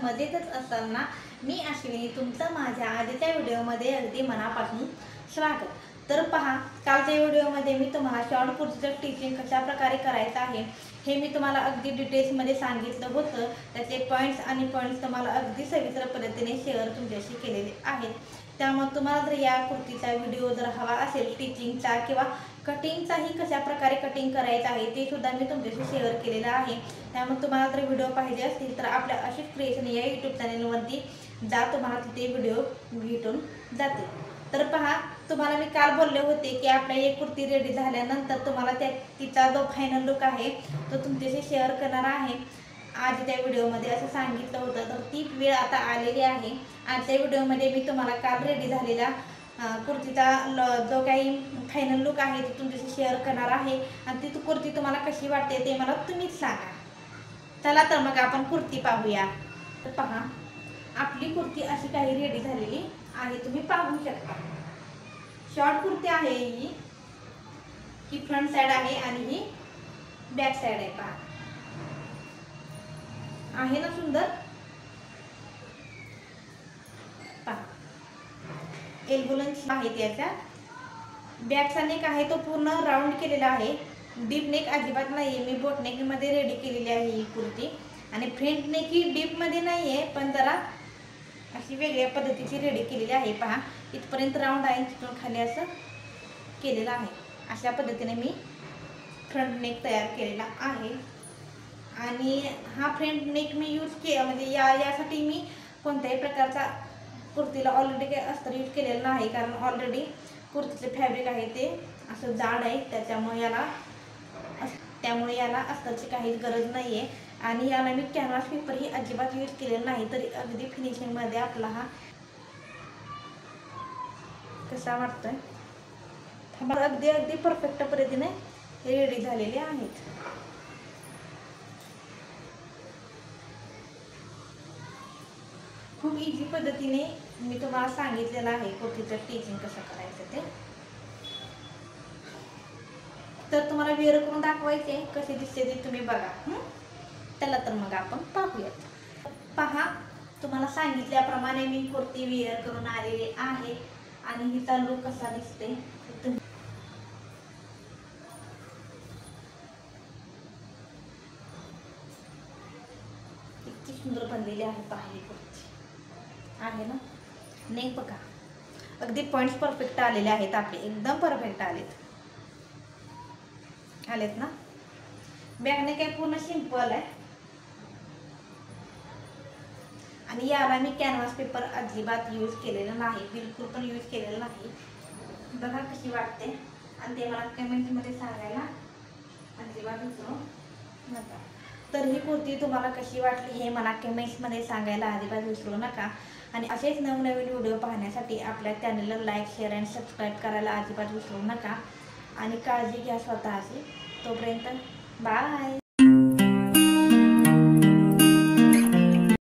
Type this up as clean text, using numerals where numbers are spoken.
मजेतच असाल ना। मी अश्विनी तुमचं माझ्या आजच्या व्हिडिओमध्ये अगदी मनापासून स्वागत। तर पहा, कालच्या व्हिडिओमध्ये मी तुम्हाला शॉर्ट कुर्तीचं स्टिचिंग कशा प्रकारे करायचं आहे हे मी तुम्हाला अगदी डिटेल्समध्ये सांगितलं होतं। त्याचे पॉईंट्स तुम्हाला अगदी सविस्तर पद्धतीने शेअर तुमच्याशी केलेले आहेत। त्यामुळे तुम्हाला जर या कुर्तीचा व्हिडिओ जर हवा असेल स्टिचिंगचा किंवा कटिंगचाही कशा प्रकारे कटिंग करायचं आहे ते सुद्धा मी तुमच्याशी शेअर केलेलं आहे। त्यामुळे तुम्हाला जर व्हिडिओ पाहिजे असतील तर आपल्या अशीच क्रिएशन या यूट्यूब चॅनलवरती जा, तुम्हाला तिथे व्हिडिओ भेटून जाते। तर पहा, तुम्हाला मी काल बोलले होते की आपल्या एक कुर्ती रेडी झाल्यानंतर तुम्हाला तिचा जो फायनल लुक आहे तो तुमच्याशी शेअर करणार आहे आज त्या व्हिडिओमध्ये, असं सांगितलं होतं। तर ती वेळ आता आलेली आहे। आजच्या व्हिडिओमध्ये मी तुम्हाला काल रेडी झालेला कुर्तीचा जो काही फायनल लुक आहे तो तुमच्याशी शेअर करणार आहे आणि ती कुर्ती तुम्हाला कशी वाटते ते मला तुम्हीच सांगा। चला तर मग आपण कुर्ती पाहूया। तर पहा, आपली कुर्ती अशी काही रेडी झालेली आहे, तुम्ही पाहू शकता। शॉर्ट कुर्ती आहे ही फ्रंट साइड आहे आणि ही बॅक साइड आहे। पहा, आहे ना सुंदर। पहा, एल्बो लेंथ आहे त्याच्या। बॅकचा नेक आहे तो पूर्ण राऊंड केलेला आहे, डीप नेक अजिबात नाहीये। मी बोट नेक मध्ये रेडी केलेली आहे ही कुर्ती आणि फ्रंट नेक ही डीप मध्ये नाहीये, पण जरा अशी वेगळ्या पद्धतीची रेडी केलेली आहे। पहा, इथपर्यंत राऊंड आहे, तिथून खाली असं केलेलं आहे। अशा पद्धतीने मी फ्रंट नेक तयार केलेला आहे आणि हा फ्रंट नेक मी यूज केला म्हणजे यासाठी मी कोणत्याही प्रकारचा कुर्तीला ऑलरेडी काही अस्तर यूज केलेलं नाही, कारण ऑलरेडी कुर्तीचे फॅब्रिक आहे ते असं जाड आहे, त्यामुळे याला अस्तरची काहीच गरज नाही आहे। आणि याला मी कॅनव्हास पेपरही अजिबात यूज केलेला नाही, तरी अगदी फिनिशिंगमध्ये आपला हा कसा वाटतोय अगदी अगदी परफेक्ट पद्धतीने रेडी झालेले आहेत। खूप इझी पद्धतीने मी तुम्हाला सांगितलेलं आहे कुर्तीचं स्टिचिंग कसं करायचं ते। तर तुम्हाला वेअर करून दाखवायचे कसे दिसते ते तुम्ही बघा। चला तर मग आपण पाहूयात। पहा, तुम्हाला सांगितल्याप्रमाणे मी कुर्ती वेअर करून आलेली आहे आणि हिचा लुक कसा दिसते किती सुंदर बनलेली आहे। पहा, ही कुर्ती आहे ना। नेक बघा, अगदी पॉइंट्स परफेक्ट आलेले आहेत आपले, एकदम परफेक्ट आलेत ना। बॅक नेक काय पूर्ण सिंपल आहे आणि याला मी कॅनव्हास पेपर अजिबात यूज केलेला नाही, बिलकुल पण यूज केलेला नाही। बघा कशी वाटते आणि ते मला कमेंटमध्ये सांगायला अजिबात विसरू नका। तर ही कुर्ती तुम्हाला कशी वाटली हे मला कमेंट्समध्ये सांगायला अजिबात विसरू नका। आणि असेच नवनवीन व्हिडिओ पाहण्यासाठी आपल्या चॅनलला लाईक, शेअर आणि सबस्क्राईब करायला अजिबात विसरू नका। आणि काळजी घ्या स्वतःची। तोपर्यंत बाय।